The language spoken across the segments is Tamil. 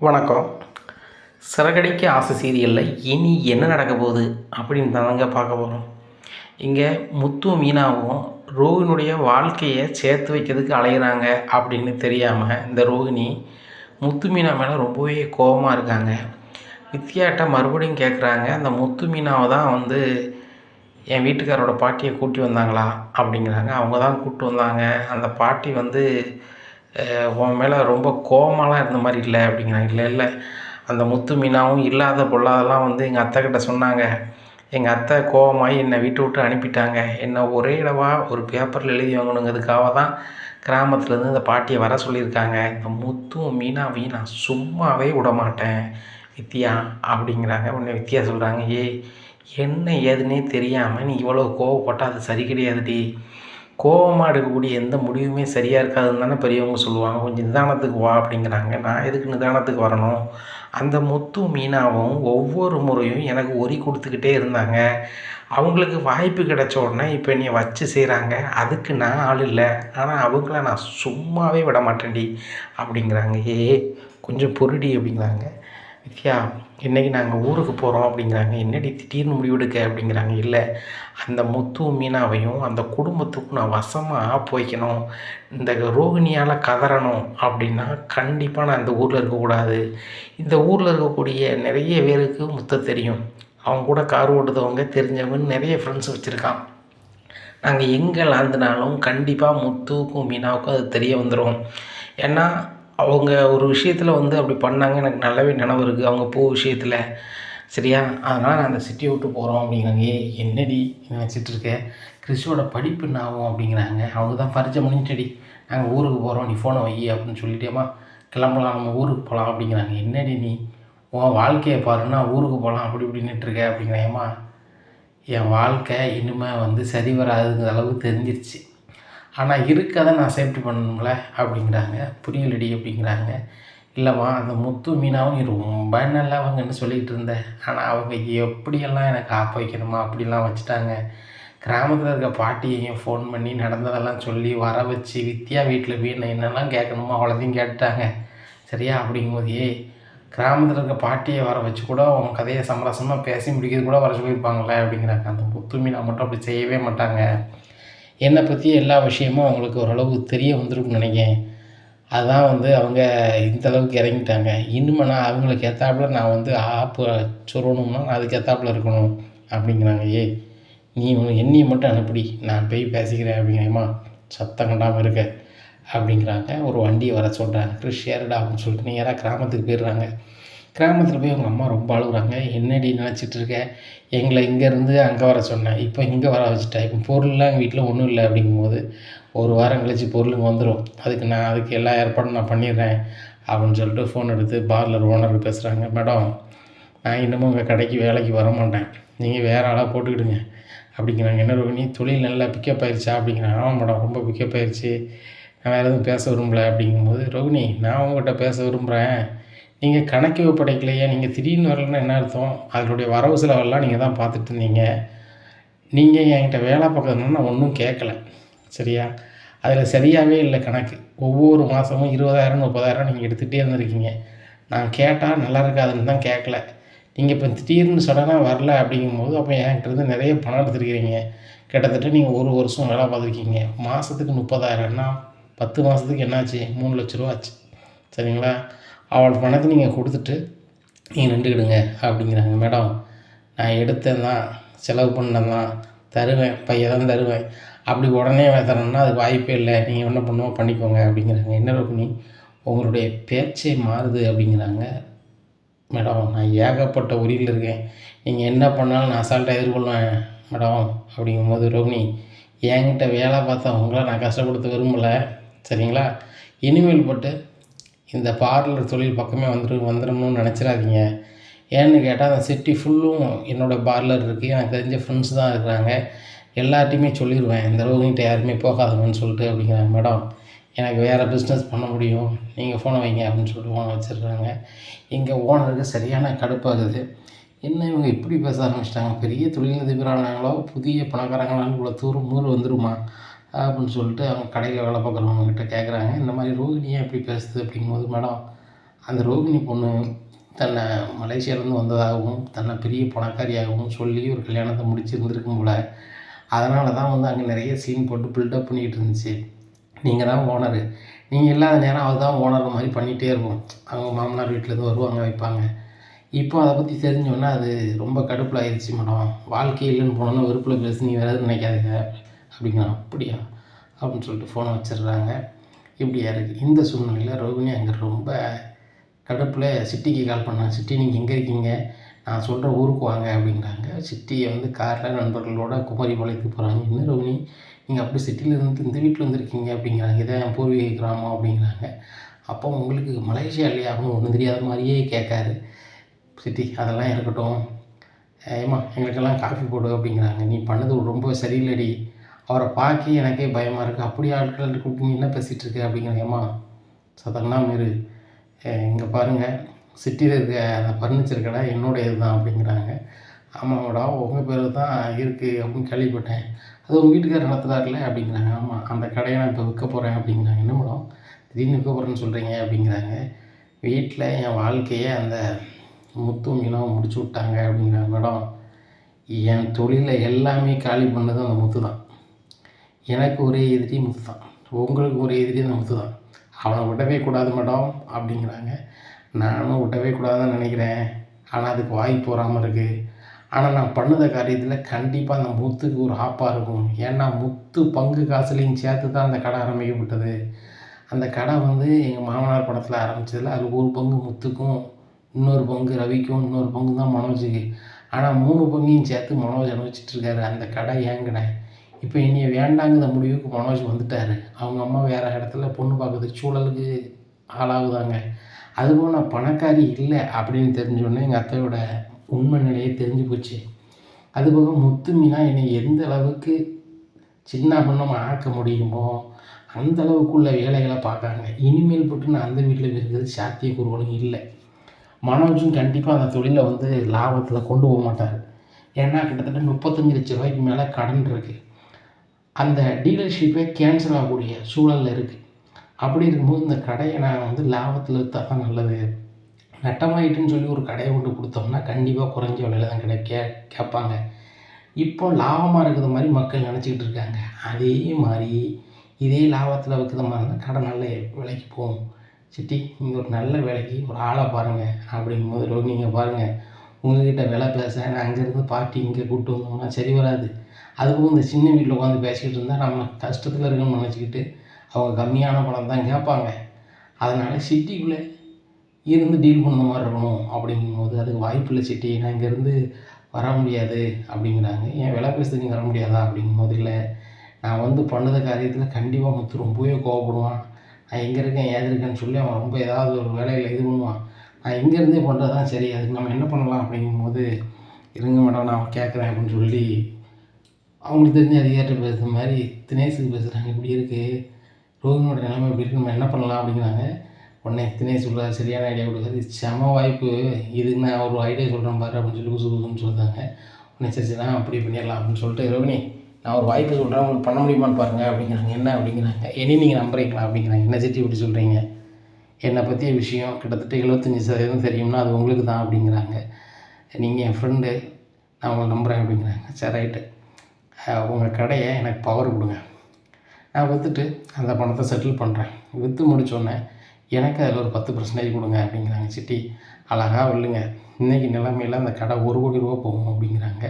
வணக்கம். சிறகடிக்க ஆசை சீரியலில் இனி என்ன நடக்க போகுது அப்படின்னு தானங்க பார்க்க போகிறோம். இங்கே முத்துவும் மீனாவும் ரோகிணியுடைய வாழ்க்கையை சேர்த்து வைக்கிறதுக்கு அலைகிறாங்க அப்படின்னு தெரியாமல் இந்த ரோகிணி முத்து மீனா மேலே ரொம்பவே கோபமாக இருக்காங்க. வித்யாட்ட மறுபடியும் கேட்குறாங்க, அந்த முத்து மீனாவை தான் என் வீட்டுக்காரோட பாட்டியை கூட்டி வந்தாங்களா அப்படிங்கிறாங்க. அவங்க தான் கூப்பிட்டு வந்தாங்க. அந்த பாட்டி உன் மேலே ரொம்ப கோவமாலாம் இருந்த மாதிரி இல்லை அப்படிங்கிறாங்க. இல்லை இல்லை, அந்த முத்து மீனாவும் இல்லாத பொல்லாதெல்லாம் எங்கள் அத்தைக்கிட்ட சொன்னாங்க. எங்கள் அத்தை கோவமாகி என்னை வீட்டை விட்டு அனுப்பிட்டாங்க. என்னை ஒரே இடவா ஒரு பேப்பரில் எழுதி வாங்கணுங்கிறதுக்காக தான் கிராமத்துலேருந்து இந்த பாட்டியை வர சொல்லியிருக்காங்க. இந்த முத்துவும் மீனாவையும் நான் சும்மாவே விட மாட்டேன் வித்யா அப்படிங்கிறாங்க. உடனே வித்யா சொல்கிறாங்க, என்ன ஏதுன்னே தெரியாமல் நீ இவ்வளோ கோவப்பட்டால் அது சரி கிடையாதுடி. கோபமாக எடுக்கக்கூடிய எந்த முடிவுமே சரியாக இருக்காதுன்னு தானே பெரியவங்க சொல்லுவாங்க. கொஞ்சம் நிதானத்துக்கு வா அப்படிங்கிறாங்க. நான் எதுக்கு நிதானத்துக்கு வரணும்? அந்த முத்து மீனாவும் ஒவ்வொரு முறையும் எனக்கு ஒரி கொடுத்துக்கிட்டே இருந்தாங்க. அவங்களுக்கு வாய்ப்பு கிடைச்ச உடனே இப்போ என்னை வச்சு செய்கிறாங்க. அதுக்கு நான் ஆள் இல்லை. ஆனால் அவங்கள நான் சும்மாவே விட மாட்டேன்டி அப்படிங்கிறாங்க. கொஞ்சம் பொறுடி அப்படிங்கிறாங்க. வித்யா, இன்றைக்கி நாங்கள் ஊருக்கு போகிறோம் அப்படிங்கிறாங்க. என்னடி திடீர்னு முடிவெடுக்க அப்படிங்கிறாங்க. இல்லை, அந்த முத்து மீனாவையும் அந்த குடும்பத்துக்கும் நான் வசமாக போய்க்கணும். இந்த ரோகிணியால் கதறணும் அப்படின்னா கண்டிப்பாக நான் இந்த ஊரில் இருக்கக்கூடாது. இந்த ஊரில் இருக்கக்கூடிய நிறைய பேருக்கு முத்த தெரியும். அவங்க கூட கார் ஓட்டுறவங்க தெரிஞ்சவங்க நிறைய ஃப்ரெண்ட்ஸ் வச்சுருக்கான். நாங்கள் எங்கே லாந்தினாலும் கண்டிப்பாக முத்துவுக்கும் மீனாவுக்கும் அது தெரிய வந்துடும். ஏன்னா அவங்க ஒரு விஷயத்தில் அப்படி பண்ணாங்க. எனக்கு நல்லாவே நினைவு இருக்குது, அவங்க பூ விஷயத்தில். சரியா? அதனால் நான் அந்த சிட்டியை விட்டு போகிறோம் அப்படிங்கிறாங்க. என்னடி நினச்சிட்ருக்க? கிறிஷோட படிப்பு என்ன ஆகும் அப்படிங்கிறாங்க. அவங்க தான் பரிச்சை பண்ணிட்டடி, நாங்கள் ஊருக்கு போகிறோம், நீ ஃபோனை வை அப்படின்னு சொல்லிட்டேம்மா, கிளம்பலாம், நம்ம ஊருக்கு போகலாம் அப்படிங்கிறாங்க. என்னடி நீ உன் வாழ்க்கையை பாருன்னா ஊருக்கு போகலாம் அப்படி இப்படின்னுட்டுருக்க அப்படிங்கிறேம்மா. என் வாழ்க்கை இனிமேல் சரி வராதுங்கிற அளவுக்கு தெரிஞ்சிருச்சு. ஆனால் இருக்கதை நான் சேஃப்டி பண்ணணும்ல அப்படிங்கிறாங்க. புரியலடி அப்படிங்கிறாங்க. இல்லைம்மா, அந்த முத்து மீனாவும் நீ ரொம்ப நல்லவங்கன்னு சொல்லிகிட்டு இருந்தேன். ஆனால் அவங்க எப்படியெல்லாம் எனக்கு ஆப்ப வைக்கணுமா அப்படிலாம் வச்சுட்டாங்க. கிராமத்தில் இருக்க பாட்டியையும் ஃபோன் பண்ணி நடந்ததெல்லாம் சொல்லி வர வச்சு வித்யா வீட்டில் வீணை என்னெல்லாம் கேட்கணுமோ அவ்வளோதையும் கேட்டுட்டாங்க. சரியா? அப்படிங்கும்போது கிராமத்தில் இருக்க பாட்டியை வர வச்சு கூட அவங்க கதையை சமரசமாக பேசி முடிக்கிறது கூட வர சொல்லியிருப்பாங்களே அப்படிங்கிறாங்க. அந்த முத்து மீனா மட்டும் அப்படி செய்யவே மாட்டாங்க. என்னை பற்றி எல்லா விஷயமும் அவங்களுக்கு ஓரளவு தெரிய வந்துருக்குன்னு நினைக்கிறேன். அதுதான் அவங்க இந்தளவுக்கு இறங்கிட்டாங்க. இனிமேல் நான் அவங்களுக்கு ஏற்றாப்புல நான் ஆப்பு சொல்லணும்னா நான் அதுக்கு ஏற்றாப்புல இருக்கணும் அப்படிங்கிறாங்க. நீ என்னையை மட்டும் அனுப்பிடி, நான் போய் பேசிக்கிறேன் அப்படிங்கிறேம்மா, சத்தம் கண்டாமல் இருக்க அப்படிங்கிறாங்க. ஒரு வண்டியை வர சொல்கிறாங்க. கிறிஷ் ஏறடா அப்படின்னு சொல்லிட்டு நேராக கிராமத்துக்கு போயிடுறாங்க. கிராமத்தில் போய் அவங்க அம்மா ரொம்ப அழுகுறாங்க. என்னடி நினச்சிட்டு இருக்க? எங்களை இங்கேருந்து அங்கே வர சொன்னேன், இப்போ இங்கே வர வச்சுட்டேன். இப்போ பொருள்லாம் எங்கள் வீட்டில் ஒன்றும் இல்லை அப்படிங்கும்போது, ஒரு வாரம் கழித்து பொருளுங்க வந்துடும், அதுக்கு எல்லா ஏற்பாடும் நான் பண்ணிடுறேன் அப்படின்னு சொல்லிட்டு ஃபோன் எடுத்து பார்லர் ஓனருக்கு பேசுகிறாங்க. மேடம், நான் இன்னமும் உங்கள் கடைக்கு வேலைக்கு வர மாட்டேன், நீங்கள் வேறு ஆளாக போட்டுக்கிடுங்க அப்படிங்கிறாங்க. என்ன ரோகிணி, தொழில் நல்லா பிக்கப் ஆயிடுச்சா அப்படிங்கிறாங்க. ஆமாம் மேடம், ரொம்ப பிக்கப் ஆயிடுச்சு, நான் வேறு எதுவும் பேச விரும்பல அப்படிங்கும்போது, ரோகிணி, நான் உங்கள்கிட்ட பேச விரும்புகிறேன், நீங்கள் கணக்கு படைக்கலையே, நீங்கள் திடீர்னு வரலன்னா என்ன அர்த்தம்? அதனுடைய வரவு செலவெல்லாம் நீங்கள் தான் பார்த்துட்டு இருந்தீங்க. நீங்கள் என்கிட்ட வேலை பார்க்கறதுனால நான் ஒன்றும் கேட்கல. சரியா? அதில் சரியாகவே இல்லை கணக்கு. ஒவ்வொரு மாதமும் 20,000 30,000 நீங்கள் எடுத்துகிட்டே இருந்திருக்கீங்க. நான் கேட்டால் நல்லா இருக்காதுன்னு தான் கேட்கல. நீங்கள் இப்போ திடீர்னு சடனாக வரல அப்படிங்கும்போது அப்போ என்கிட்ட நிறைய பணம் எடுத்துருக்கிறீங்க. கிட்டத்தட்ட நீங்கள் ஒரு வருஷம் வேலை பார்த்துருக்கீங்க. மாதத்துக்கு 30,000ன்னா 10 மாதத்துக்கு என்னாச்சு? 3 லட்ச ரூபா ஆச்சு. சரிங்களா? அவள் பணத்தை நீங்கள் கொடுத்துட்டு நீங்கள் நின்றுக்கிடுங்க அப்படிங்கிறாங்க. மேடம், நான் எடுத்தேன் தான், செலவு பண்ணேன் தான், தருவேன், பையன் தான் தருவேன், அப்படி உடனே தரணும்னா அது வாய்ப்பே இல்லை, நீங்கள் என்ன பண்ணுவோ பண்ணிக்கோங்க அப்படிங்கிறாங்க. என்ன ரோகிணி, உங்களுடைய பேச்சே மாறுது அப்படிங்கிறாங்க. மேடம், நான் ஏகப்பட்ட உரியில் இருக்கேன், நீங்கள் என்ன பண்ணாலும் நான் அசால்ட்டாக எதிர்கொள்வேன் மேடம் அப்படிங்கும்போது, ரோகிணி, என்கிட்ட வேலை பார்த்தா உங்களை நான் கஷ்டப்படுத்த விரும்பலை. சரிங்களா? இனிமேல் பட்டு இந்த பார்லர் தொழில் பக்கமே வந்துடணும்னு நினச்சிடாதீங்க. ஏன்னு கேட்டால் அந்த சிட்டி ஃபுல்லும் என்னோடய பார்லர் இருக்குது, எனக்கு தெரிஞ்ச ஃப்ரெண்ட்ஸ் தான் இருக்கிறாங்க, எல்லார்ட்டையுமே சொல்லிடுவேன் இந்த ரோகிணிகிட்ட யாருமே போகாதவங்கன்னு சொல்லிட்டு அப்படிங்கிறாங்க. மேடம், எனக்கு வேறு பிஸ்னஸ் பண்ண முடியும், நீங்கள் ஃபோனை வைங்க அப்படின்னு சொல்லிட்டு ஃபோனை வச்சிடுறாங்க. இங்கே ஓனருக்கு சரியான கடுப்பாகுது. என்ன இவங்க இப்படி பேச ஆரம்பிச்சிட்டாங்க? பெரிய தொழிலதிபரானாங்களோ புதிய பணக்காரங்களாலும் இவ்வளோ தூரம் ஊர் வந்துருமா அப்படின்னு சொல்லிட்டு அவங்க கடையில் வேலை பார்க்குறவங்ககிட்ட கேட்குறாங்க. இந்த மாதிரி ரோகிணியாக எப்படி பேசுது அப்படிங்கும்போது, மேடம், அந்த ரோகிணி பொண்ணு தன்னை மலேசியாவிலேருந்து வந்ததாகவும் தன்னை பெரிய பணக்காரியாகவும் சொல்லி ஒரு கல்யாணத்தை முடிச்சிருந்துருக்கும் போல். அதனால தான் வந்து அங்கே நிறைய சீன் போட்டு பில்டப் பண்ணிக்கிட்டு இருந்துச்சு. நீங்கள் தான் ஓனரு, நீங்கள் இல்லாத நேரம் அவள் தான் ஓனர் மாதிரி பண்ணிகிட்டே இருக்கும். அவங்க மாமனார் வீட்டிலேருந்து வருவாங்க வைப்பாங்க. இப்போ அதை பற்றி தெரிஞ்சோன்னா அது ரொம்ப கடுப்பில் ஆயிடுச்சு மேடம். வாழ்க்கை இல்லைன்னு போனோன்னா வெறுப்பில் பேசு, நீ வேறு எதுவும் நினைக்காதீங்க அப்படிங்கிறான். அப்படியா அப்படின்னு சொல்லிட்டு ஃபோனை வச்சிடுறாங்க. இப்படியா இருக்குது. இந்த சூழ்நிலையில் ரோகிணி அங்கே ரொம்ப கடுப்பில் சிட்டிக்கு கால் பண்ணாங்க. சிட்டி நீங்கள் எங்கே இருக்கீங்க, நான் சொல்கிற ஊருக்கு வாங்க அப்படிங்கிறாங்க. சிட்டியை வந்து காரில் நண்பர்களோட குமரிபாளையத்துக்கு போகிறாங்க. என்ன ரோகிணி நீங்கள் அப்படி சிட்டியில் இருந்து இந்த வீட்டில் வந்துருக்கீங்க அப்படிங்கிறாங்க. இதான் என் பூர்வீக கிராமம் அப்படிங்கிறாங்க. அப்போ உங்களுக்கு மலேசியா இல்லையா அப்படின்னு ஒன்றும் தெரியாத மாதிரியே கேட்காரு சிட்டி. அதெல்லாம் இருக்கட்டும், ஏம்மா எங்களுக்கெல்லாம் காஃபி போடு அப்படிங்கிறாங்க. நீ பண்ணது ரொம்ப சரியில்லடி, அவரை பார்க்க எனக்கே பயமாக இருக்குது. அப்படி ஆட்கள் கூப்பிட்டு என்ன பேசிகிட்டு இருக்கு அப்படிங்கிறாங்க. ஏம்மா சத்தம்லாம் இரு, இங்கே பாருங்கள் சிட்டியில் இருக்க அந்த ஃபர்னிச்சர் கடை என்னுடைய இது தான் அப்படிங்கிறாங்க. ஆமாம் மேடம் உங்கள் பேர் தான் இருக்குது அப்படின்னு கேள்விப்பட்டேன், அது உங்கள் வீட்டுக்காரர் நடத்துகிறாருல அப்படிங்கிறாங்க. ஆமாம் அந்த கடையை நான் இப்போ விற்க போகிறேன் அப்படிங்கிறாங்க. என்ன மேடம் திடீர்னு விற்க போகிறேன்னு சொல்கிறீங்க அப்படிங்கிறாங்க. வீட்டில் என் வாழ்க்கையை அந்த முத்தும் மீனாவும் முடிச்சு விட்டாங்க அப்படிங்கிறாங்க. மேடம் என் தொழிலை எல்லாமே காலி பண்ணது அந்த முத்து தான். எனக்கு ஒரே எதிரி முத்து தான், உங்களுக்கு ஒரே எதிரி அந்த முத்து தான். அவனை விடவே கூடாது மேடம் அப்படிங்கிறாங்க. நானும் விடவே கூடாதுன்னு நினைக்கிறேன், ஆனால் அதுக்கு வாய்ப்பு வராமல் இருக்குது. ஆனால் நான் பண்ணுத காரியத்தில் கண்டிப்பாக அந்த முத்துக்கு ஒரு ஆப்பாக இருக்கும். ஏன்னா முத்து பங்கு காசுலையும் சேர்த்து தான் அந்த கடை ஆரம்பிக்கப்பட்டது. அந்த கடை வந்து எங்கள் மாமனார் படத்தில் ஆரம்பித்ததில் அது ஒரு பங்கு முத்துக்கும், இன்னொரு பங்கு ரவிக்கும், இன்னொரு பங்கு தான் மனோஜுக்கு. ஆனால் 3 பங்கையும் சேர்த்து மனோஜ் அனுபவிச்சிட்ருக்காரு. அந்த கடை ஏன் கடை. இப்போ என்னைய வேண்டாங்கிற முடிவுக்கு மனோஜ் வந்துட்டார். அவங்க அம்மா வேறு இடத்துல பொண்ணு பார்க்குறதுக்கு சூழலுக்கு ஆளாகுதாங்க. அதுபோல் நான் பணக்காரி இல்லை அப்படின்னு தெரிஞ்சோடனே எங்கள் அத்தையோட உண்மை நிலையை தெரிஞ்சு போச்சு. அதுபோக முத்து மீனா என்னை எந்த அளவுக்கு சின்ன பின்னமாக ஆக்க முடியுமோ அந்த அளவுக்குள்ள வேலைகளை பார்க்காங்க. இனிமேல் போட்டு நான் அந்த வீட்டில் இருக்கிறது சாத்தியக்கூறுகளும் இல்லை. மனோஜும் கண்டிப்பாக அந்த தொழிலை வந்து லாபத்தில் கொண்டு போக மாட்டார். ஏன்னா கிட்டத்தட்ட 35 லட்ச ரூபாய்க்கு மேலே கடன் இருக்குது. அந்த டீலர்ஷிப்பே கேன்சல் ஆகக்கூடிய சூழலில் இருக்குது. அப்படி இருக்கும்போது இந்த கடையை நான் வந்து லாபத்தில் விற்றா தான் நல்லது, நட்டமாயிட்டுன்னு சொல்லி ஒரு கடையை கொண்டு கொடுத்தோம்னா கண்டிப்பாக குறைஞ்ச விலையில் தான் கேட்பாங்க. இப்போ லாபமாக இருக்கிற மாதிரி மக்கள் நினச்சிக்கிட்டு இருக்காங்க. அதே மாதிரி இதே லாபத்தில் விற்கிற மாதிரி இருந்தால் கடை நல்ல விலைக்கு போகும். சிட்டி நீங்கள் ஒரு நல்ல வேலைக்கு ஒரு ஆளை பாருங்கள் அப்படிங்கும்போது ரோகிணிங்க பாருங்கள், உங்கள்கிட்ட விலை பேச நான் அங்கேருந்து பார்ட்டி இங்கே கூப்பிட்டு வந்தோம்னா சரி வராது. அதுவும் இந்த சின்ன வீட்டில் உட்காந்து பேசிக்கிட்டு இருந்தால் நம்ம கஷ்டத்தில் இருக்கணும்னு நினச்சிக்கிட்டு அவங்க கம்மியான பணம் தான் கேட்பாங்க. அதனால் சிட்டிக்குள்ளே இருந்து டீல் பண்ண மாதிரி இருக்கணும் அப்படிங்கும்போது அதுக்கு வாய்ப்பு இல்லை சிட்டி, நான் இங்கேருந்து வர முடியாது அப்படிங்கிறாங்க. ஏன் விலை பேசுறதுக்கு வர முடியாதா அப்படிங்கும்போது, இல்லை நான் வந்து பண்ணுற காரியத்தில் கண்டிப்பாக முத்து ரொம்பவே கோவப்படுவான். நான் எங்கே இருக்கேன் ஏது இருக்கேன்னு சொல்லி அவன் ரொம்ப ஏதாவது ஒரு வேலையில் இது பண்ணுவான். நான் இங்கேருந்தே பண்ணுறது தான் சரி, அதுக்கு நம்ம என்ன பண்ணலாம் அப்படிங்கும்போது, இருங்க மேடம் நான் கேட்குறேன் அப்படின்னு சொல்லி அவங்களுக்கு தெரிஞ்ச அதிகாரிட்ட பேசுகிற மாதிரி தினேஷுக்கு பேசுகிறாங்க. இப்படி இருக்குது ரோகிணியோட நிலைமை இப்படி இருக்குது, நம்ம என்ன பண்ணலாம் அப்படிங்கிறாங்க. உடனே தினேஷ் சொல்கிறார் சரியான ஐடியா கொடுக்குறது, செம வாய்ப்பு, இதுக்கு நான் ஒரு ஐடியா சொல்கிறேன் பாரு அப்படின்னு சொல்லி குசுன்னு சொல்லிட்டாங்க. உடனே சரி சரி அப்படி பண்ணிடலாம் அப்படின்னு சொல்லிட்டு, ரோகிணி நான் ஒரு வாய்ப்பு சொல்கிறேன் உங்களுக்கு பண்ண முடியுமான்னு பாருங்கள் அப்படிங்கிறாங்க. என்ன அப்படிங்கிறாங்க. இனி நீங்கள் நம்புறீங்களா அப்படிங்கிறாங்க. என்ன சிட்டி இப்படி சொல்கிறீங்க, என்னை பற்றிய விஷயம் கிட்டத்தட்ட 75% தெரியும்னா அது உங்களுக்கு தான் அப்படிங்கிறாங்க. நீங்கள் என் ஃப்ரெண்டு, நான் உங்களை நம்புகிறேன் அப்படிங்கிறாங்க. சரி ரைட்டு, உங்கள் கடையை எனக்கு பவர் கொடுங்க, நான் விற்றுட்டு அந்த பணத்தை செட்டில் பண்ணுறேன், விற்று முடித்தோடனே எனக்கு அதில் ஒரு 10% கொடுங்க அப்படிங்கிறாங்க. சிட்டி அழகாக இல்லைங்க, இன்றைக்கி நிலைமையில் அந்த கடை 1 கோடி ரூபா போகும் அப்படிங்கிறாங்க.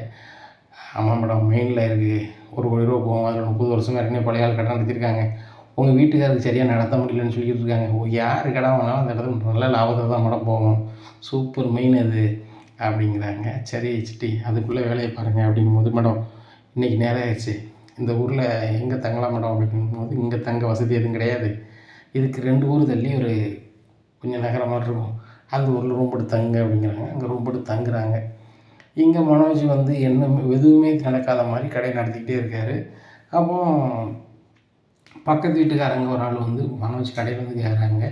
ஆமாம் மேடம் மெயினில் இருக்குது 1 கோடி ரூபா போகும், அதில் 30 வருஷமாக ஏற்கனவே பழைய ஆள் கடை நடத்தியிருக்காங்க, உங்கள் வீட்டுக்காருக்கு சரியாக நடத்த முடியலன்னு சொல்லிட்டு இருக்காங்க. யார் கடை வாங்கினாலும் அந்த இடத்துல நல்ல லாபத்தை தான் மேடம் போகும், சூப்பர் மெயின் அது அப்படிங்கிறாங்க. சரி சிட்டி அதுக்குள்ளே வேலையை பாருங்கள் அப்படிங்கும்போது, மேடம் இன்றைக்கி நேரம் ஆயிடுச்சு, இந்த ஊரில் எங்கே தங்கலாம் மேடம் அப்படிங்கும்போது, இங்கே தங்க வசதி எதுவும் கிடையாது, இதுக்கு 2 ஊர் தள்ளி ஒரு கொஞ்சம் நகரம் மாதிரி இருக்கும், அந்த ஊரில் ரூம் போட்டு தங்க அப்படிங்கிறாங்க. அங்கே ரூம் போட்டு தங்குறாங்க. இங்கே மனோஜ் வந்து எதுவுமே நடக்காத மாதிரி கடையை நடத்திக்கிட்டே இருக்கார். அப்போ பக்கத்து வீட்டுக்காரங்க ஒரு ஆள் வந்து மனோஜ் கடையில் வந்து கேட்குறாங்க,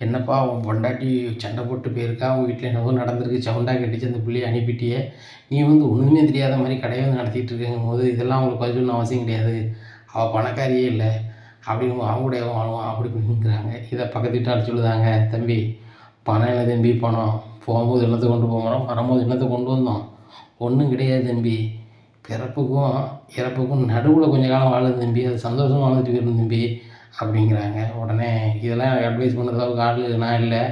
என்னப்பா அவன் பொண்டாட்டி சண்டை போட்டு போயிருக்கா, அவங்க வீட்டில் என்னவோ நடந்திருக்கு, சவுண்டாக கட்டிச்சு, அந்த பிள்ளையை அனுப்பிட்டியே, நீ வந்து ஒன்றுமே தெரியாத மாதிரி கடையை வந்து நடத்திட்டு இருக்குங்கும் போது இதெல்லாம் அவங்களுக்கு பதில் சொல்லணும் அவசியம் கிடையாது, அவள் பணக்காரியே இல்லை அப்படின்னு அவங்க கூட வாழுவான் அப்படி இப்படிங்கிறாங்க. இதை பக்கத்து வீட்டால் சொல்லுதாங்க, தம்பி பணம் என்ன தம்பி பணம், போகும்போது என்னத்தை கொண்டு போகிறோம், வரும்போது என்னத்தை கொண்டு வந்தோம், ஒன்றும் கிடையாது தம்பி. பிறப்புக்கும் இறப்புக்கும் நடுவில் கொஞ்சம் காலம் வாழுது தம்பி, அது சந்தோஷமாக வாழ்ந்துட்டு போயிடும் தம்பி அப்படிங்கிறாங்க. உடனே இதெல்லாம் எனக்கு அட்வைஸ் பண்ணுற அளவுக்கு ஆள் நான் இல்லை,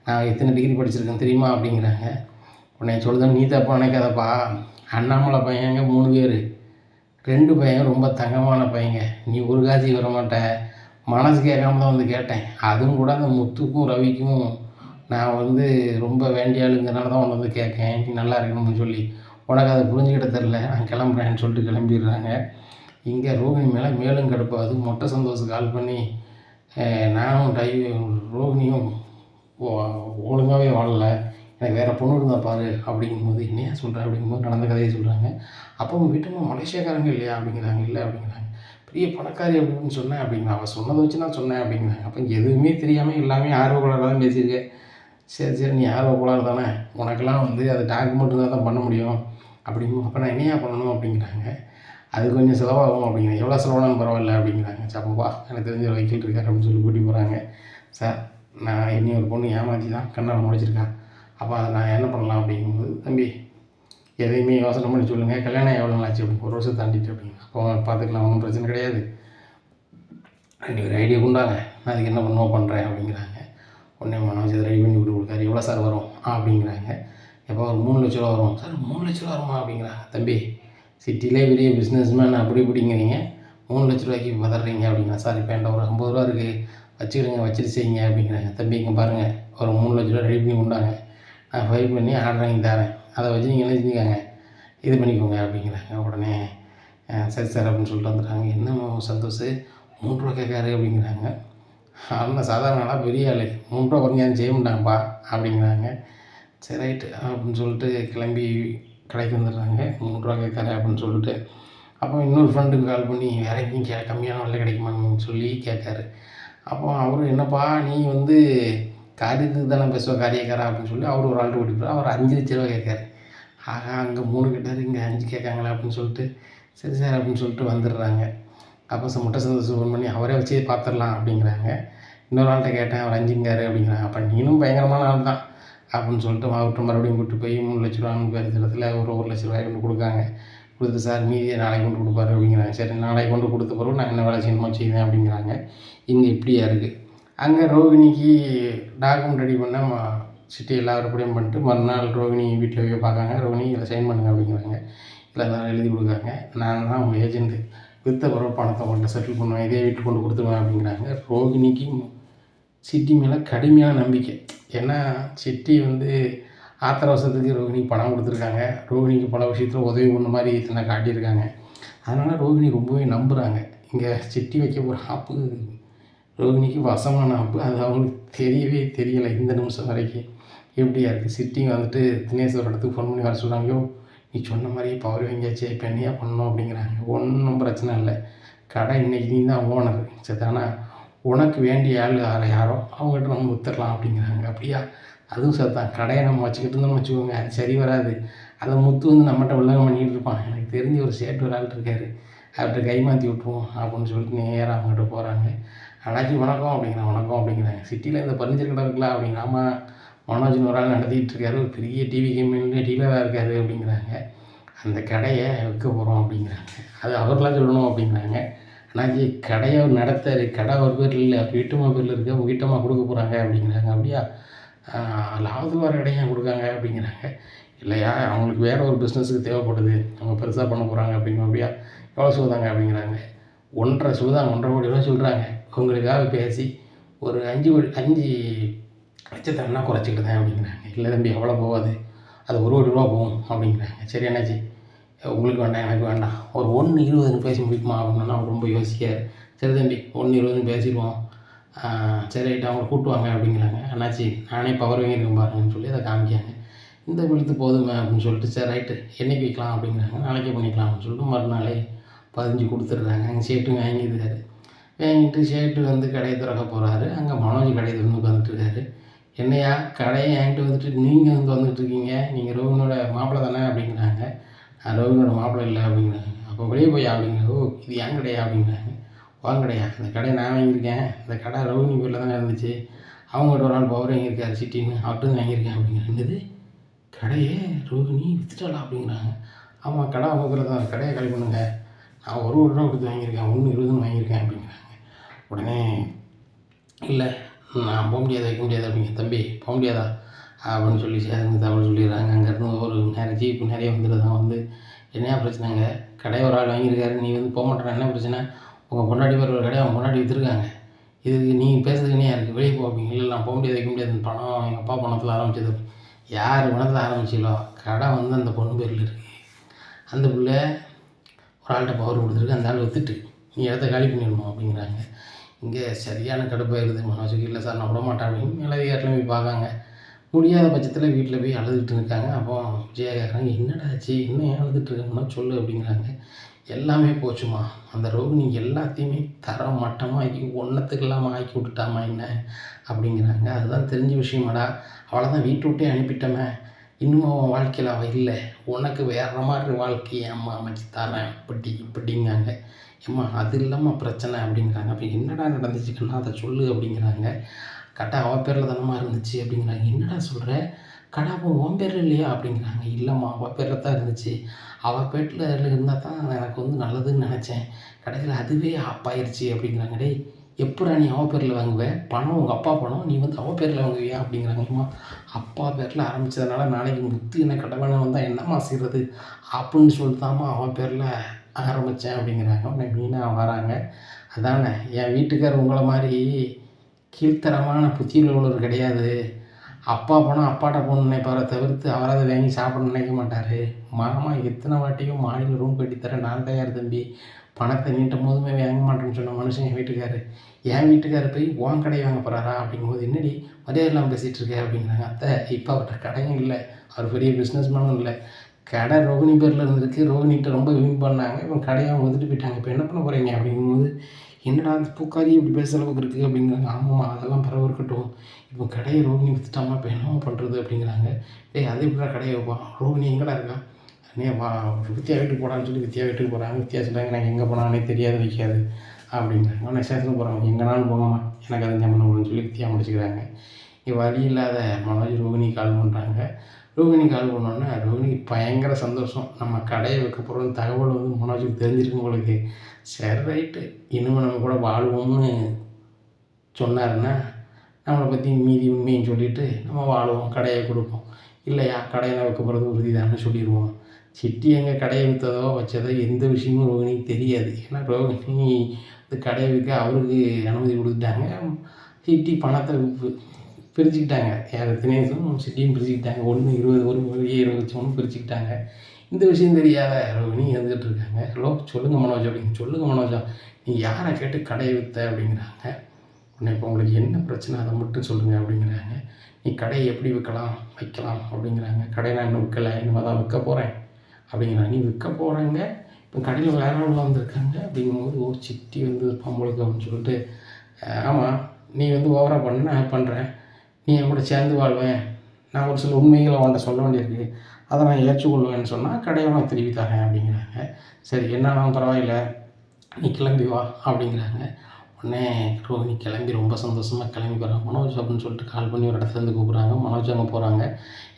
நான் இத்தனை டிகிரி படிச்சிருக்கேன் தெரியுமா அப்படிங்கிறாங்க. உடனே சொல்லுதான், நீ தப்பாக நினைக்காதப்பா, அண்ணாமலை பையங்க 3 பேர், 2 பையன் ரொம்ப தங்கமான பையங்க, நீ ஒரு காசி வர மாட்ட, மனசு கேட்காம தான் வந்து கேட்டேன். அதுவும் கூட அந்த முத்துக்கும் ரவிக்கும் நான் வந்து ரொம்ப வேண்டிய ஆளுங்கிறனால தான் உன்னை வந்து கேட்கேன், நீ நல்லா இருக்கணும்னு சொல்லி. உனக்கு அதை புரிஞ்சுக்கிட்ட தெரில, நான் கிளம்புறேன்னு சொல்லிட்டு கிளம்பிடுறாங்க. இங்கே ரோகிணி மேலே மேலும் கடுப்பாகுது. மொட்டை சந்தோஷம் கால் பண்ணி, நானும் ரோகிணியும் ஒழுங்காகவே வாழலை, எனக்கு வேறு பொண்ணு இருந்தால் பாரு அப்படிங்கும்போது, என்னையா சொல்கிறேன் அப்படிங்கும்போது நடந்த கதையை சொல்கிறாங்க. அப்போ உங்கள் வீட்டுமா மலேசியாக்காரங்க இல்லையா அப்படிங்கிறாங்க. இல்லை அப்படிங்கிறாங்க. பெரிய பணக்காரி அப்படின்னு சொன்னேன் அப்படிங்கிறாங்க. அவள் சொன்னதை வச்சு நான் சொன்னேன் அப்படிங்கிறாங்க. அப்போ எதுவுமே தெரியாமல் எல்லாமே ஆர்வக்கோளாறு தான் பேசியிருக்கேன். சரி நீ ஆர்வக்கோளாறு தானே, உனக்கெல்லாம் வந்து அது டாக்குமெண்ட் இருந்தால் தான் பண்ண முடியும் அப்படிங்கும். அப்போ நான் என்னையா பண்ணணும் அப்படிங்கிறாங்க. அது கொஞ்சம் செலவாகும் அப்படிங்கிறாங்க. எவ்வளோ செலவானாலும் பரவாயில்ல அப்படிங்கிறாங்க. சரி அப்போ வா, எனக்கு தெரிஞ்ச ஒரு வக்கீல் இருக்கார் அப்படின்னு சொல்லி கூட்டி போகிறாங்க. சார், நான் என்னையும் ஒரு பொண்ணு ஏமாற்றி தான் கண்ணால் முடிச்சிருக்கேன், அப்போ அதை நான் என்ன பண்ணலாம் அப்படிங்கும்போது, தம்பி எதையுமே யோசனை பண்ணி சொல்லுங்கள், கல்யாணம் எவ்வளோ நாள் ஆச்சு அப்படின்னு, 1 வருஷம் தாண்டிட்டு அப்படிங்க. அப்போ பார்த்துக்கலாம், ஒன்றும் பிரச்சனை கிடையாது, நீங்கள் ஒரு ஐடியா கொண்டாங்க, நான் அதுக்கு என்ன பண்ணுவோம் பண்ணுறேன் அப்படிங்கிறாங்க. உடனே மனோஜ் ரெடி பண்ணி கொடுக்காரு. எவ்வளோ சார் வரும் அப்படிங்கிறாங்க. எப்போ ஒரு 3 லட்ச ரூபா வரும் சார். 3 லட்ச ரூபா வருமா அப்படிங்கிறாங்க. தம்பி, சிட்டிலே பெரிய பிஸ்னஸ்மேன் அப்படி இப்படிங்கிறீங்க, 3 லட்ச ரூபாய்க்கு பதறீங்க அப்படிங்கிறாங்க. சார் இப்போ என்கிட்ட ஒரு 50 ரூபா இருக்குது, வச்சுக்கிடுங்க, வச்சுட்டு செய்யுங்க அப்படிங்கிறாங்க. தம்பி இங்கே பாருங்கள், ஒரு 3 லட்ச ரூபா ரெடி பண்ணி கொண்டாங்க, நான் ஃபைல் பண்ணி ஆர்டர் வாங்கி தரேன், அதை வச்சு நீங்கள் என்ன செஞ்சுக்காங்க, இது பண்ணிக்கோங்க அப்படிங்கிறாங்க. உடனே சரி சார் அப்படின்னு சொல்லிட்டு வந்துடுறாங்க. என்ன சந்தோஷ் 3 ரூபா கேட்காரு அப்படிங்கிறாங்க. ஆனால் சாதாரண ஆளாக பெரிய ஆள், 3 ரூபா குறைஞ்சாலும் செய்ய மாட்டாங்கப்பா அப்படிங்கிறாங்க. சரி ரைட்டு அப்படின்னு சொல்லிட்டு கிளம்பி கடைக்கு வந்துடுறாங்க. 3 ரூபா கேட்காரு அப்படின்னு சொல்லிட்டு. அப்போ இன்னொரு ஃப்ரெண்டுக்கு கால் பண்ணி வேறு எங்கேயும் கம்மியான விலையில் கிடைக்குமான்னு சொல்லி கேட்காரு. அப்போ அவரும் என்னப்பா நீ வந்து காரியத்துக்கு தானே பேசுவ காரியக்காரா அப்படின்னு சொல்லி அவர் ஒரு ஆள்கிட்ட கூட்டிட்டு அவர் 5 லட்ச ரூபா கேட்காரு. ஆகா, அங்கே 3 கேட்டார், இங்கே 5 கேட்காங்களே அப்படின்னு சொல்லிட்டு சரி சார் அப்படின்னு சொல்லிட்டு வந்துடுறாங்க. அப்போ முட்டை சந்தோஷம் ஃபோன் பண்ணி அவரே வச்சு பார்த்துடலாம் அப்படிங்கிறாங்க. இன்னொரு ஆள்கிட்ட கேட்டேன், அவர் 5ங்காரு அப்படிங்கிறாங்க. அப்போ நீனும் பயங்கரமான ஆள் தான் அப்படின்னு சொல்லிட்டு அவர்கிட்ட மறுபடியும் கூப்பிட்டு போய் 3 லட்ச ரூபான்னு பேசுகிற இடத்துல ஒரு 1 லட்ச ரூபாய் கொண்டு கொடுக்காங்க. கொடுத்து சார் மீதியை நாளைக்கு கொண்டு கொடுப்பாரு அப்படிங்கிறாங்க. சரி நாளைக்கு கொண்டு கொடுத்த பிறகு நான் என்ன வேலை செய்யணுமோ செய்வேன் அப்படிங்கிறாங்க. இங்கே இப்படியா இருக்குது. அங்கே ரோகிணிக்கு டாக்குமெண்ட் ரெடி பண்ண சிட்டி எல்லா உருப்படியும் பண்ணிட்டு மறுநாள் ரோகிணி வீட்டில் போய் பார்க்காங்க. ரோகிணி இதில் சைன் பண்ணுங்க அப்படிங்கிறாங்க. இல்லை தான் எழுதி கொடுக்காங்க. நான் தான் உங்கள் ஏஜென்ட்டு, விற்ற பிறகு பணத்தை கொண்டு செட்டில் பண்ணுவேன், இதே வீட்டுக்கு கொண்டு கொடுத்துருவேன் அப்படிங்கிறாங்க. ரோகிணிக்கு சிட்டி மேலே கடுமையான நம்பிக்கை. ஏன்னா சிட்டி வந்து ஆத்திர அவசரத்துக்கு ரோகிணிக்கு பணம் கொடுத்துருக்காங்க, ரோகிணிக்கு பல விஷயத்தில் உதவி பண்ண மாதிரி தன்னை காட்டியிருக்காங்க. அதனால் ரோகிணி ரொம்பவே நம்புகிறாங்க. இங்கே சிட்டி வைக்க போகிற ஆப்பு ரோகிணிக்கு வசமான ஆப்பு, அது அவங்களுக்கு தெரியவே தெரியலை இந்த நிமிஷம் வரைக்கும். எப்படியா இருக்குது. சிட்டி வந்துட்டு தினேஷ் ஒரு இடத்துக்கு ஃபோன் பண்ணி வர சொல்கிறாங்க. யோ நீ சொன்ன மாதிரி பவர் வாங்கியாச்சு, இப்போ என்னையா பண்ணணும் அப்படிங்கிறாங்க. ஒன்றும் பிரச்சனை இல்லை, கடை இன்றைக்கி நீ தான் ஓனர், சரி ஆனால் உனக்கு வேண்டிய ஆள் யாரோ அவங்ககிட்ட நம்ம விற்றுடலாம் அப்படிங்கிறாங்க. அப்படியா, அதுவும் சரி தான், கடையை நம்ம வச்சுக்கிட்டு இருந்தோம்னு வச்சுக்கோங்க, அது சரி வராது. அதை முத்து வந்து நம்மகிட்ட வில்லங்கம் பண்ணிகிட்டு இருப்பான். எனக்கு தெரிஞ்ச ஒரு சேட்டு ஒரு ஆள் இருக்கார், அவர்கிட்ட கை மாற்றி விட்ருவோம் அப்படின்னு சொல்லிட்டு நேராக அவங்ககிட்ட போகிறாங்க. அண்ணாச்சி வணக்கம் அப்படிங்கிறாங்க. வணக்கம் அப்படிங்கிறாங்க. சிட்டியில் இந்த பர்னிச்சர் கடை இருக்கலாம் அப்படிங்கிற. ஆமாம், மனோஜ்னு ஒரு ஆள் நடத்திக்கிட்டு இருக்காரு, ஒரு பெரிய டிவி கம்பெனியில் டீலராக இருக்காரு அப்படிங்கிறாங்க. அந்த கடையை விற்க போகிறோம் அப்படிங்கிறாங்க. அது அவர்லாம் சொல்லணும் அப்படிங்கிறாங்க. அண்ணாச்சி கடையை அவர் நடத்தார், கடை அவர் பேரில் இல்லை, அவர் வீட்டுமா பேரில் இருக்குது, அவங்க வீட்டம்மா கொடுக்க போகிறாங்க அப்படிங்கிறாங்க. அப்படியா, லாபத்தில் வர கடையை கொடுக்காங்க அப்படிங்கிறாங்க. இல்லையா, அவங்களுக்கு வேறு ஒரு பிஸ்னஸுக்கு தேவைப்படுது, அவங்க பெருசாக பண்ண போகிறாங்க அப்படிங்கிற. அப்படியா, எவ்வளோ சொல்லுதாங்க அப்படிங்கிறாங்க. 1.5 சொல்லுதாங்க, 1.5 கோடி ரூபா சொல்கிறாங்க. உங்களுக்காக பேசி ஒரு 5 லட்சத்தை என்ன குறைச்சிக்கிட்டேன் அப்படிங்கிறாங்க. இல்லை தம்பி எவ்வளோ போகாது, அது 1 கோடி ரூபா போகும் அப்படிங்கிறாங்க. சரி என்னாச்சு, உங்களுக்கு வேண்டாம் எனக்கு வேண்டாம், ஒரு 1.20 பேசி முடிக்குமா அப்படின்னா அவர் ரொம்ப யோசிக்கார். சரி தம்பி 1.20 பேசிடுவோம், சரி ரைட்டு அவங்களை கூட்டுவாங்க அப்படிங்கிறாங்க. அண்ணாச்சி நானே பவர் வாங்கியிருக்கேன் பாருங்கன்னு சொல்லி அதை காமிக்காங்க. இந்த விழுத்து போதுமே அப்படின்னு சொல்லிட்டு சரி ரைட்டு என்றைக்கு வைக்கலாம் அப்படிங்கிறாங்க. நாளைக்கே பண்ணிக்கலாம் அப்படின்னு சொல்லிட்டு மறுநாளே 15 கொடுத்துட்றாங்க. அங்கே சேட்டு வாங்கிடுறாரு. வாங்கிட்டு சேட்டு வந்து கடையை திறக்க போகிறாரு. அங்கே மனோஜ் கடையை திறந்து உட்காந்துட்டுருக்காரு. என்னையா கடையை என்கிட்ட வந்துட்டு நீங்கள் வந்து வந்துட்டுருக்கீங்க, நீங்கள் ரோகிணியோட மாப்பிள்ளை தானே அப்படிங்கிறாங்க. நான் ரோகிணியோட மாப்பிள்ளை இல்லை அப்படிங்கிறாங்க. அப்போ வெளியே போய் அப்படிங்கிறாங்க. ஓ இது ஏன் கடையா அப்படிங்கிறாங்க. வாங்க கடையா, இந்த கடையை நான் வாங்கியிருக்கேன், இந்த கடை ரோகிணி பேரில் தானே இருந்துச்சு, அவங்ககிட்ட ஒரு ஆள் பவர் வாங்கியிருக்காரு சிட்டின்னு, அவர்கிட்ட வாங்கியிருக்கேன் அப்படிங்கிற. என்னது கடையே ரோகிணி வித்துட்டாளா அப்படிங்கிறாங்க. ஆமாம், கடை அவங்க தான், கடையை காலி பண்ணுங்க, நான் 1 கொடுத்து வாங்கியிருக்கேன், 1.20 வாங்கியிருக்கேன் அப்படிங்கிறாங்க. உடனே இல்லை நான் போக முடியாது, வைக்க முடியாது அப்படிங்க. தம்பி போக முடியாதா அப்படின்னு சொல்லி சேதனுக்கு தகவல் சொல்லிடுறாங்க. அங்கேருந்து ஒரு ஜீப்பு நிறைய வந்துடுதான். வந்து என்ன பிரச்சனைங்க, கடையை ஒரு ஆள் வாங்கியிருக்காரு, நீ வந்து போக மாட்டேன், என்ன பிரச்சனை, உங்கள் பொண்டாட்டி பேர் ஒரு கடையை அவங்க பொண்டாட்டி விற்றுருக்காங்க, இதுக்கு நீங்கள் பேசுறதுக்கு என்ன இருக்குது, வெளியே போ அப்படிங்க. இல்லை நான் போக முடியாது, வைக்க முடியாது, பணம் எங்கள் அப்பா பணத்தில் ஆரம்பிச்சது. யார் பணத்தில் ஆரம்பிச்சிங்களோ கடை வந்து அந்த பொண்ணு பேரில் இருக்குது. அந்த பிள்ளை ஒரு ஆள்கிட்ட பவர் கொடுத்துருக்கு, அந்த ஆள் விற்றுட்டு நீ இடத்த காலி பண்ணிடணும் அப்படிங்கிறாங்க. இங்கே சரியான கடுப்பாயிருது மனோஜுக்கு. இல்லை சார் நான் விட மாட்டேன் அப்படின்னு மேலதிகாரில் போய் பார்க்காங்க. முடியாத பட்சத்தில் வீட்டில் போய் அழுதுகிட்டு இருக்காங்க. அப்போ விஜயா கேட்குறாங்க, என்னடா ஆச்சு, இன்னும் ஏன் அழுதுட்டுருக்கோம்னா சொல்லு அப்படிங்கிறாங்க. எல்லாமே போச்சுமா, அந்த ரோகிணி எல்லாத்தையுமே தரம் மட்டமாக்கி ஒன்றத்துக்கு இல்லாமல் ஆக்கி விட்டுட்டாமா என்ன அப்படிங்கிறாங்க. அதுதான் தெரிஞ்ச விஷயமாடா, அவளை தான் வீட்டை விட்டே அனுப்பிட்டோமே, இன்னும் அவன் வாழ்க்கையில் அவள் இல்லை, உனக்கு வேறு மாதிரி வாழ்க்கையை அம்மா அமைச்சு தரேன் இப்படிங்காங்க. ஏம்மா அது இல்லாமல் பிரச்சனை அப்படிங்கிறாங்க. அப்போ என்னடா நடந்துச்சுக்கன்னா அதை சொல்லு அப்படிங்கிறாங்க. கடை அவள் பேரில் தானம்மா இருந்துச்சு அப்படிங்கிறாங்க. என்னடா சொல்கிற, கடை அப்போ உன் பேரில் இல்லையா அப்படிங்கிறாங்க. இல்லைம்மா அவள் பேரில் தான் இருந்துச்சு, அவள் பேட்டில் இருந்தால் தான் எனக்கு வந்து நல்லதுன்னு நினச்சேன், கடைசியில் அதுவே ஆப்பாயிருச்சு அப்படிங்கிறாங்க. டேய் எப்படா நீ அவள் பேரில் வாங்குவேன், பணம் உங்கள் அப்பா பணம், நீ வந்து அவள் பேரில் வாங்குவியா அப்படிங்கிறாங்கம்மா. அப்பா பேரில் ஆரம்பித்ததுனால நாளைக்கு முத்து என்ன கடவுளை வந்தால் என்னம்மா செய்கிறது அப்படின்னு சொல்லிட்டாம்மா அவள் பேரில் ஆரம்பித்தேன் அப்படிங்கிறாங்க. உடனே மீனா வராங்க. அதானே என் வீட்டுக்கார் உங்களை மாதிரி கீழ்த்தரமான புத்தியில் உள்ளவர் கிடையாது, அப்பா பணம் அப்பாட்ட போகணுன்னு நினைப்பாரை தவிர்த்து அவரை அதை வாங்கி சாப்பிட நினைக்க மாட்டார். மாமா எத்தனை வாட்டியும் மாடியில் ரூம் கட்டித்தரேன், நான் தயார் தம்பி, பணத்தை நீட்டும் போதுமே வாங்க மாட்டேன்னு சொன்ன மனுஷன் என் வீட்டுக்காரு, என் வீட்டுக்காரு போய் உன் கடையை வாங்க போகிறாரா அப்படிங்கும்போது என்னடி மரியாதை இல்லாமல் பேசிகிட்டு இருக்கேன் அப்படிங்கிறாங்க. அத்தை இப்போ அவர்கிட்ட கடையும் இல்லை, அவர் பெரிய பிஸ்னஸ்மேனும் இல்லை, கடை ரோகிணி பேரில் இருந்திருக்கு, ரோகிணிகிட்ட ரொம்ப வின் பண்ணாங்க, இப்போ கடையை அவங்க வந்துட்டு போயிட்டாங்க, இப்போ என்ன பண்ண போகிறீங்க அப்படிங்கும்போது என்னடா அந்த பூக்காரி இப்படி பேசுகிற அளவுக்கு இருக்குது அப்படிங்கிறாங்க. ஆமாம்மா அதெல்லாம் பரவ இருக்கட்டும், இப்போ கடையை ரோகிணி விற்றுட்டாமா, இப்போ என்னவோ பண்ணுறது அப்படிங்கிறாங்க. டேய் அது எப்படிடா கடையை வைப்பான், ரோகிணி எங்கடா இருக்கா, நீ வா வித்தியா வீட்டுக்கு போடான்னு சொல்லி வித்தியா வீட்டுக்கு போகிறாங்க. வித்தியா சொல்கிறாங்க எனக்கு எங்கே போனானே தெரியாது வைக்காது அப்படிங்கிறாங்க. உடனே ஸ்டேஷனுக்கு போகிறாங்க, எங்கேனாலும் போங்கம்மா எனக்கு அதை ஞாபகம் பண்ணணும்னு சொல்லி வித்தியா முடிச்சுக்கிறாங்க. இங்கே வழி இல்லாத மனோஜ் ரோகிணி கால் பண்ணுறாங்க. ரோகிணி கால் பண்ணோன்னே ரோகிணிக்கு பயங்கர சந்தோஷம், நம்ம கடையை வைக்க போகிறோன்னு தகவல் வந்து மனோஜுக்கு தெரிஞ்சிருக்கு உங்களுக்கு. சரி ரைட்டு, இனிமேல் நம்ம கூட வாழ்வோம்னு சொன்னாருன்னா நம்மளை பற்றி மீதி உண்மையும் சொல்லிவிட்டு நம்ம வாழ்வோம், கடையை கொடுப்போம், இல்லையா கடையில் வைக்க போகிறது உறுதி தானே சொல்லிடுவோம். சிட்டி எங்கள் கடையை விற்றதோ வச்சதோ எந்த விஷயமும் ரோகிணிக்கு தெரியாது. ஏன்னா ரோகிணி இந்த கடையை விற்க அவருக்கு அனுமதி கொடுத்துட்டாங்க. சிட்டி பணத்தை பிரிச்சுக்கிட்டாங்க, யார் தினேஷும் சிட்டியும் பிரிச்சுக்கிட்டாங்க. 1 20 பிரிச்சுக்கிட்டாங்க. இந்த விஷயம் தெரியாத ரோகிணி இருந்துகிட்டு இருக்காங்க. ஹலோ சொல்லுங்கள் மனோஜ் அப்படிங்க. சொல்லுங்கள் மனோஜா, நீ யாரை கேட்டு கடையை விற்ற அப்படிங்கிறாங்க. உடனே இப்போ உங்களுக்கு என்ன பிரச்சனை அதை மட்டும் சொல்லுங்கள் அப்படிங்கிறாங்க. நீ கடையை எப்படி வைக்கலாம் அப்படிங்கிறாங்க. கடையை நான் இன்னும் விற்கலை, இனிமேல் தான் விற்க போகிறேன் அப்படிங்கிறாங்க. நீ விற்க போகிறாங்க, இப்போ கடையில் வேற ஆள் வந்திருக்காங்க அப்படிங்கும்போது ஓ சிட்டி வந்து பம்பளுக்கு அப்படின்னு சொல்லிட்டு, ஆமாம் நீ வந்து ஓவராக பண்ண நான் பண்ணுறேன், நீ என் கூட சேர்ந்து வாழ்வேன், நான் ஒரு சில உண்மைகளை அவன்கிட்ட சொல்ல வேண்டியிருக்கு, அதை நான் ஏற்றுக்கொள்வேன்னு சொன்னால் கடையை நான் திருப்பி தரேன் அப்படிங்கிறாங்க. சரி என்னாலும் பரவாயில்லை நீ கிளம்பி வா அப்படிங்கிறாங்க. உடனே ரோஹிணி கிளம்பி ரொம்ப சந்தோஷமாக கிளம்பி போகிறாங்க. மனோஜ் அப்படின்னு சொல்லிட்டு கால் பண்ணி ஒரு இடத்துலேருந்து கூப்பிட்றாங்க. மனோஜ் அங்கே போகிறாங்க.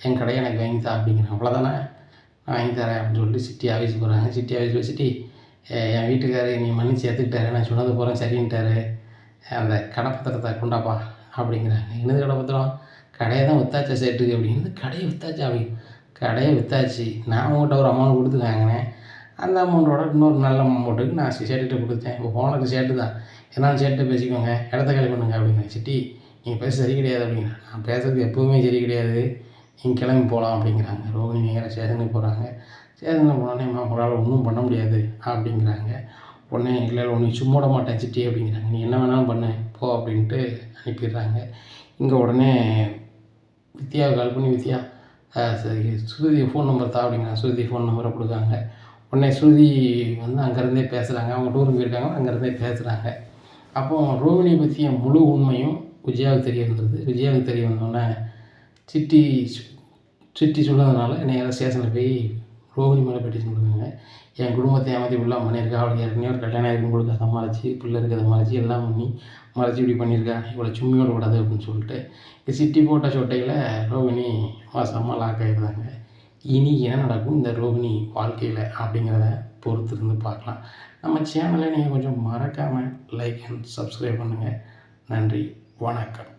என் கடையை எனக்கு வாங்கித்தா அப்படிங்கிறாங்க. அவ்வளோதானே நான் வாங்கி தரேன் அப்படின்னு சொல்லிட்டு சிட்டி ஆஃபீஸ் போகிறாங்க. சிட்டி ஆஃபீஸ் வச்சுட்டு என் வீட்டுக்காரு நீ மன்னிச்சு ஏற்றுக்கிட்டாரு, நான் சொன்னது போகிறேன் சரின்ட்டாரு, அந்த கடை பத்திரத்தை கொண்டாப்பா அப்படிங்கிறாங்க. என்னது கடை பத்திரம், கடையை தான் வித்தாச்சா சேட்டுக்கு அப்படிங்கிறது. கடையை வித்தாச்சா அப்படி, கடையை வித்தாச்சு, நான் உங்கள்கிட்ட ஒரு அமௌண்ட் கொடுத்து வாங்கினேன், அந்த அமௌண்ட்டோட இன்னொரு நல்ல அமௌண்ட்டுக்கு நான் சேட்டுகிட்ட கொடுத்தேன், இப்போ போனது சேட்டு தான், என்னால் சேட்டை பேசிக்கோங்க, இடத்த காலி பண்ணுங்க அப்படிங்கிறேன். சிட்டி நீங்கள் பேச சரி கிடையாது அப்படிங்கிறேன். நான் பேசுறது எப்போவுமே சரி கிடையாது, நீங்கள் கிளம்பி போகலாம் அப்படிங்கிறாங்க. ரோஹிணி நேராக ஸ்டேஷனுக்கு போகிறாங்க. ஸ்டேஷனில் போனோடனே உங்களால் ஒன்றும் பண்ண முடியாது அப்படிங்கிறாங்க. உடனே இல்லை ஒன்று சும்மா விட மாட்டேன் சிட்டி அப்படிங்கிறாங்க. நீ என்ன வேணாலும் பண்ணு போ அப்படின்ட்டு அனுப்பிடுறாங்க. இங்கே உடனே வித்யாவை கால் பண்ணி வித்யா சரி ஸ்ருதி ஃபோன் நம்பர் தான் அப்படிங்கிறாங்க. ஸ்ருதி ஃபோன் நம்பரை கொடுக்காங்க. உடனே ஸ்ருதி வந்து அங்கேருந்தே பேசுகிறாங்க. அவங்க டூருக்கு போயிருக்காங்க, அங்கேருந்தே பேசுகிறாங்க. அப்போது ரோஹிணியை பற்றிய முழு உண்மையும் விஜயாவுக்கு தெரிய வந்தது. விஜயாவுக்கு தெரிய வந்தோடனே சிட்டி சொன்னதுனால நேராக ஸ்டேஷனில் போய் ரோகிணி மேலே பெட்டிஷன் கொடுக்குறாங்க. என் குடும்பத்தை ஏமாற்றி இப்படிலாம் பண்ணியிருக்கா, அவளுக்கு ஏற்கனவே ஒரு கல்யாணம் ஆகிருக்கும் கொடுக்க சமாளித்து, பிள்ளை இருக்கிறத மறைச்சி எல்லாம் பண்ணி மறைச்சி இப்படி பண்ணியிருக்கா, இவ்வளோ சும்மி விடக்கூடாது அப்படின்னு சொல்லிட்டு சிட்டி போட்ட சொட்டையில் ரோகிணி மாசமாக லாக் ஆகிடுறாங்க. இனி என்ன நடக்கும் இந்த ரோகிணி வாழ்க்கையில் அப்படிங்கிறத பொறுத்து இருந்து பார்க்கலாம். நம்ம சேனலை நீங்கள் கொஞ்சம் மறக்காமல் லைக் அண்ட் சப்ஸ்கிரைப் பண்ணுங்கள். நன்றி, வணக்கம்.